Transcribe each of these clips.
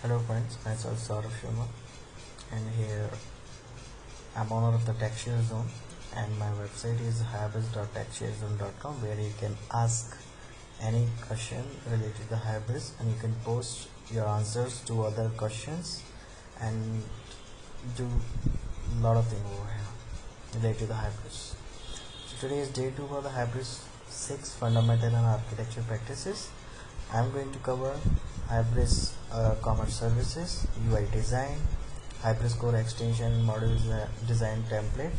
Hello friends, myself Saurav Sharma, and here I'm owner of the TechShare Zone, and my website is hybris.techsharezone.com, where you can ask any question related to Hybris, and you can post your answers to other questions and do a lot of things over here related to the Hybris. So today is day 2 for the Hybris 6 fundamental and architecture practices. I'm going to cover Hybris commerce services, UI design, Hybris core extension module design template,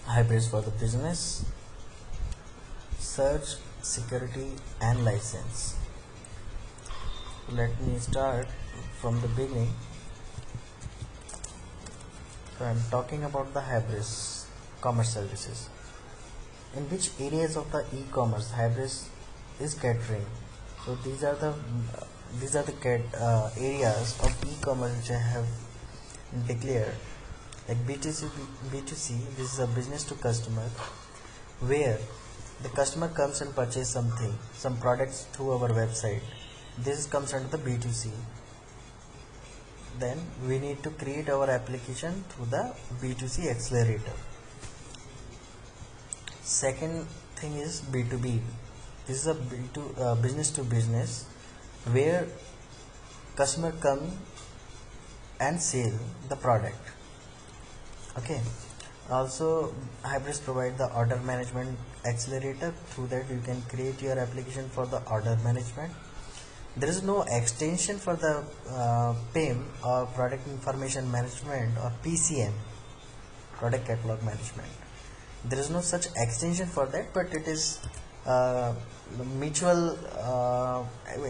Hybris for the business, search, security and license. Let me start from the beginning. So I'm talking about the Hybris commerce services. In which areas of the e-commerce Hybris is catering? So these are the areas of e-commerce which I have declared. Like B2C, this is a business to customer, where the customer comes and purchase some products through our website. This comes under the B2C. Then we need to create our application through the B2C accelerator. Second thing is B2B. This is a business to business, where customer come and sell the product. Okay. Also, Hybris provide the order management accelerator. Through that you can create your application for the order management. There is no extension for the PIM or product information management or PCM, product catalog management. There is no such extension for that, but it is mutual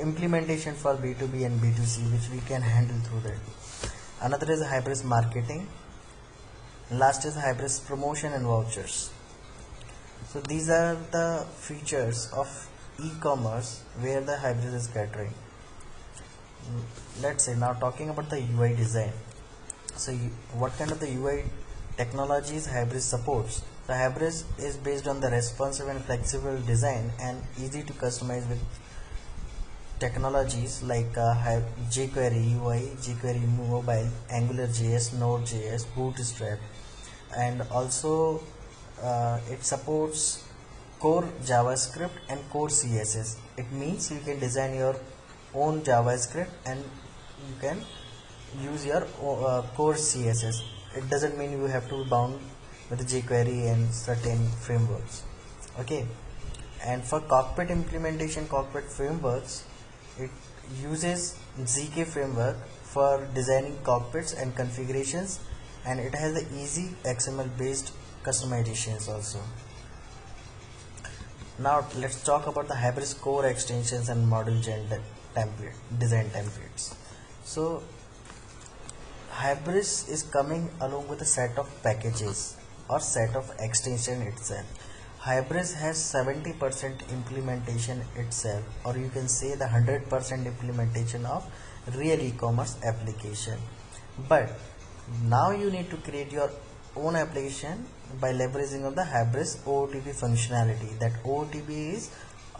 implementation for B2B and B2C, which we can handle through that. Another is Hybris marketing. Last is Hybris promotion and vouchers. So these are the features of e-commerce where the Hybris is catering. Let's say now talking about the UI design. So what kind of the UI technologies Hybris supports? The Hybris is based on the responsive and flexible design and easy to customize with technologies like jQuery UI, jQuery Mobile, AngularJS, Node.js, Bootstrap, and also it supports core JavaScript and core CSS. It means you can design your own JavaScript and you can use your core CSS. It doesn't mean you have to be bound with jQuery and certain frameworks. Okay. And for cockpit implementation, cockpit frameworks, it uses ZK framework for designing cockpits and configurations, and it has the easy XML based customizations also. Now let's talk about the Hybris core extensions and module design templates. So Hybris is coming along with a set of packages or set of extension itself. Hybris has 70% implementation itself, or you can say the 100% implementation of real e-commerce application. But now you need to create your own application by leveraging of the Hybris OOTP functionality. That OOTP is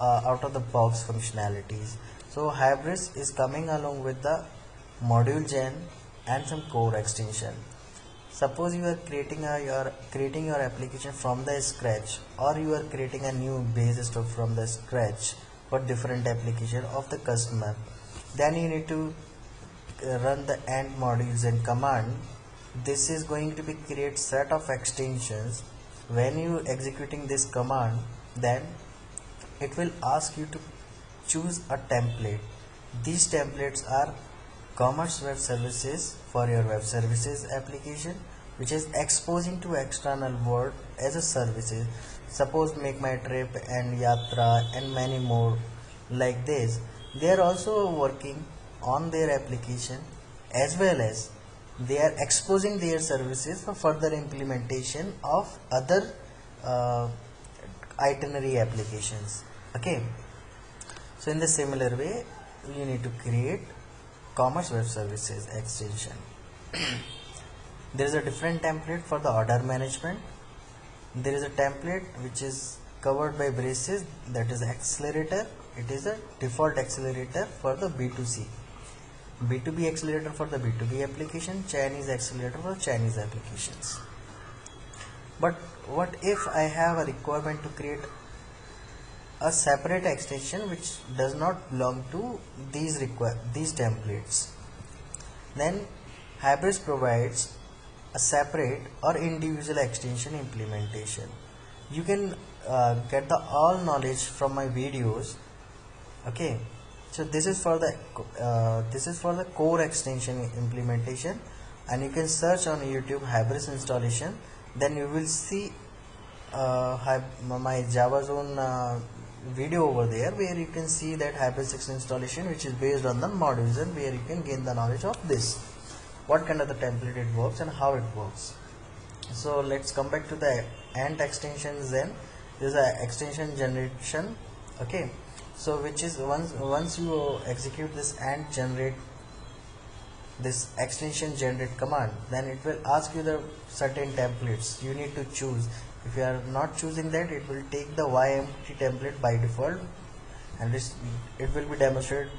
out of the box functionalities. So Hybris is coming along with the module gen and some core extension. Suppose you are creating your application from the scratch, or you are creating a new base stock from the scratch for different application of the customer. Then you need to run the end modules and command. This is going to be create set of extensions. When you executing this command, then it will ask you to choose a template. These templates are commerce web services for your web services application, which is exposing to external world as a services. Suppose Make My Trip and Yatra and many more like this. They are also working on their application, as well as they are exposing their services for further implementation of other itinerary applications. Okay. So in the similar way, you need to create commerce web services extension. There is a different template for the order management. There is a template which is covered by braces, that is accelerator. It is a default accelerator for the B2C. B2B accelerator for the B2B application, Chinese accelerator for Chinese applications. But what if I have a requirement to create a separate extension which does not belong to these templates? Then Hybris provides a separate or individual extension implementation. You can get the all knowledge from my videos. Okay, so this is for the core extension implementation, and you can search on YouTube Hybris installation. Then you will see my Java Zone video over there, where you can see that Hybris installation, which is based on the modules, and where you can gain the knowledge of this, what kind of the template it works and how it works. So let's come back to the ant extensions. Then this is a extension generation. Okay, so which is once you execute this ant generate, this extension generate command, then it will ask you the certain templates you need to choose. If you are not choosing that, it will take the YMT template by default, and it will be demonstrated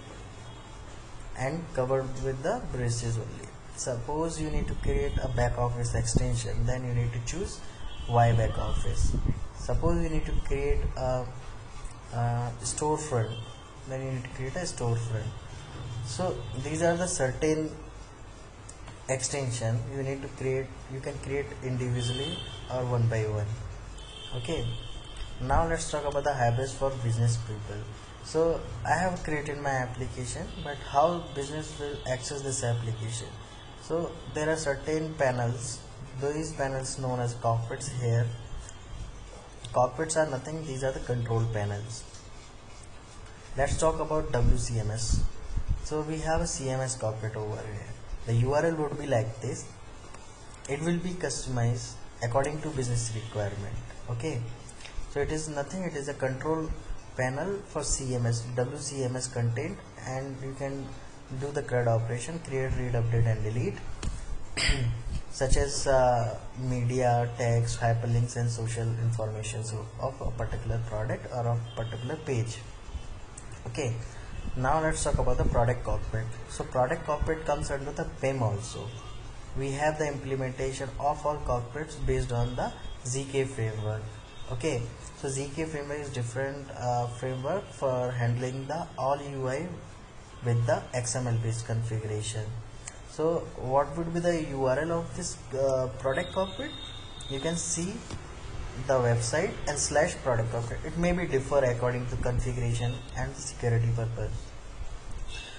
and covered with the braces only. Suppose you need to create a back office extension, then you need to choose Y back office. Suppose you need to create a storefront, then you need to create a storefront. So these are the certain extension you need to create. You can create individually or one by one. Okay, now let's talk about the Hybris for business people. So I have created my application, but how business will access this application? So there are certain panels, these panels known as cockpits here. Cockpits are nothing, these are the control panels. Let's talk about WCMS. So we have a CMS cockpit over here. The URL would be like this. It will be customized according to business requirement. Okay, so it is nothing, it is a control panel for CMS, WCMS content, and you can do the CRUD operation, create, read, update and delete such as media, text, hyperlinks and social information of a particular product or of a particular page. Okay, now let's talk about the product cockpit. So product cockpit comes under the PIM also. We have the implementation of all cockpits based on the ZK framework. Okay, so ZK framework is different framework for handling the all UI with the XML based configuration. So what would be the URL of this product cockpit? You can see the website and /product cockpit. It may be differ according to configuration and security purpose.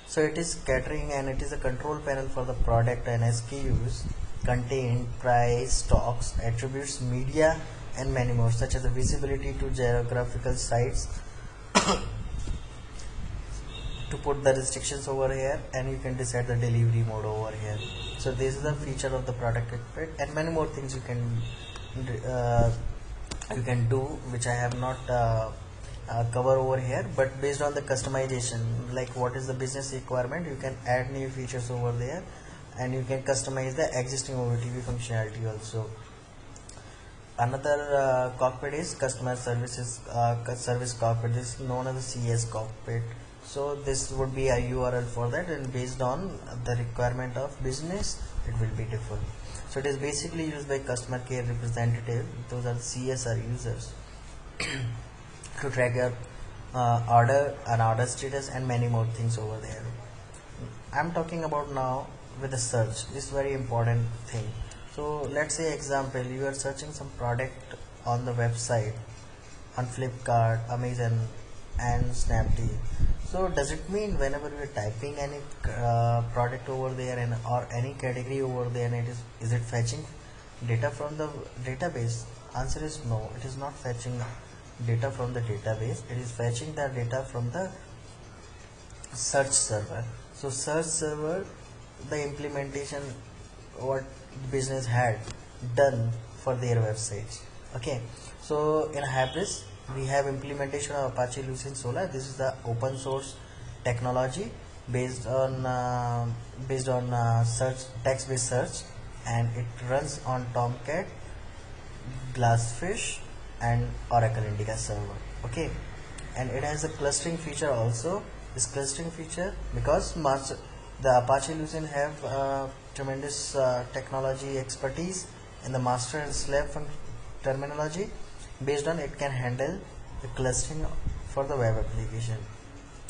So it is catering, and it is a control panel for the product and SKUs, content, price, stocks, attributes, media and many more, such as the visibility to geographical sites to put the restrictions over here, and you can decide the delivery mode over here. So this is the feature of the product cockpit, and many more things you can do, which I have not cover over here, but based on the customization, like what is the business requirement, you can add new features over there, and you can customize the existing OVTV functionality also. Another cockpit is customer services service cockpit. This is known as the CS cockpit. So this would be a URL for that, and based on the requirement of business, it will be different. So it is basically used by customer care representative, those are the CSR users to track your order and order status and many more things over there. I'm talking about now with the search. This is very important thing. So let's say example, you are searching some product on the website on Flipkart, Amazon and Snapdeal. So does it mean whenever you are typing any product over there and or any category over there, and is it fetching data from the database? Answer is no, it is not fetching data from the database. It is fetching the data from the search server. So search server, the implementation what business had done for their websites. Okay, so in Hybris we have implementation of Apache Lucene Solar. This is the open source technology based on search, text based search, and it runs on Tomcat, Glassfish and Oracle Indica server. Okay, and it has a clustering feature also. This clustering feature, because The Apache Lucene have tremendous technology expertise in the master and slave terminology. Based on it can handle the clustering for the web application.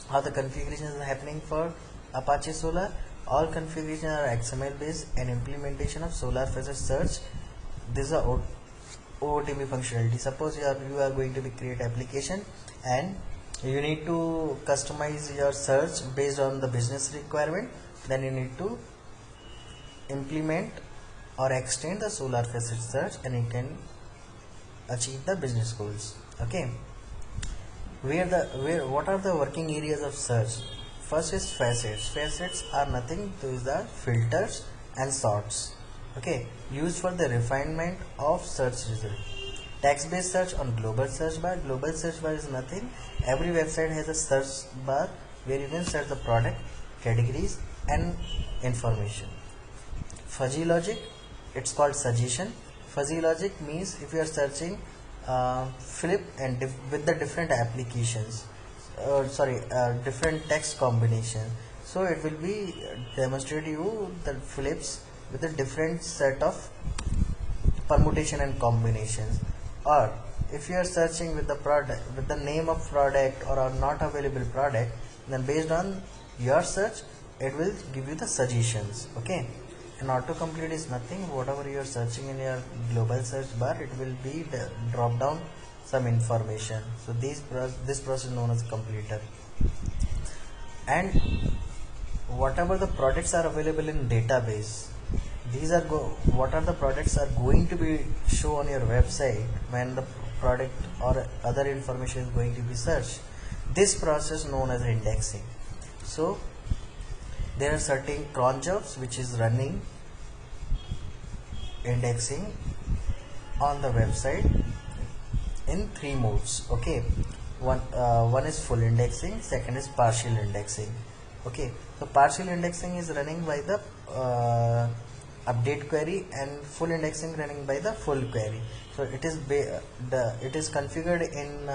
How the configuration is happening for Apache Solar? All configuration are XML based and implementation of Solar Facet Search. This is a OOTP functionality. Suppose you are going to be create application and you need to customize your search based on the business requirement. Then you need to implement or extend the Solar Facet Search and you can achieve the business goals. Okay. What are the working areas of search? First is facets. Facets are nothing to is the filters and sorts. Okay, used for the refinement of search result. Text based search on global search bar. Global search bar is nothing. Every website has a search bar where you can search the product, categories and information. Fuzzy logic, it's called suggestion. Fuzzy logic means if you are searching flip and with the different applications, different text combination, so it will be demonstrate you the flips with a different set of permutation and combinations. Or if you are searching with the product with the name of product or a not available product, then based on your search it will give you the suggestions. Okay, and autocomplete is nothing. Whatever you are searching in your global search bar, it will be drop down some information. So this process is known as completer. And whatever the products are available in database, these are what are the products are going to be show on your website when the product or other information is going to be searched. This process known as indexing. So there are certain cron jobs which is running indexing on the website in three modes. Okay, one is full indexing, second is partial indexing. Okay, so partial indexing is running by the update query and full indexing running by the full query. So it is it is configured in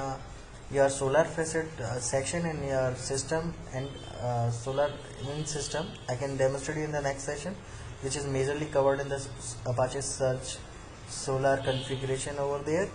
your Solar Facet section in your system and Solar in system. I can demonstrate you in the next session, which is majorly covered in the Apache Search Solar configuration over there.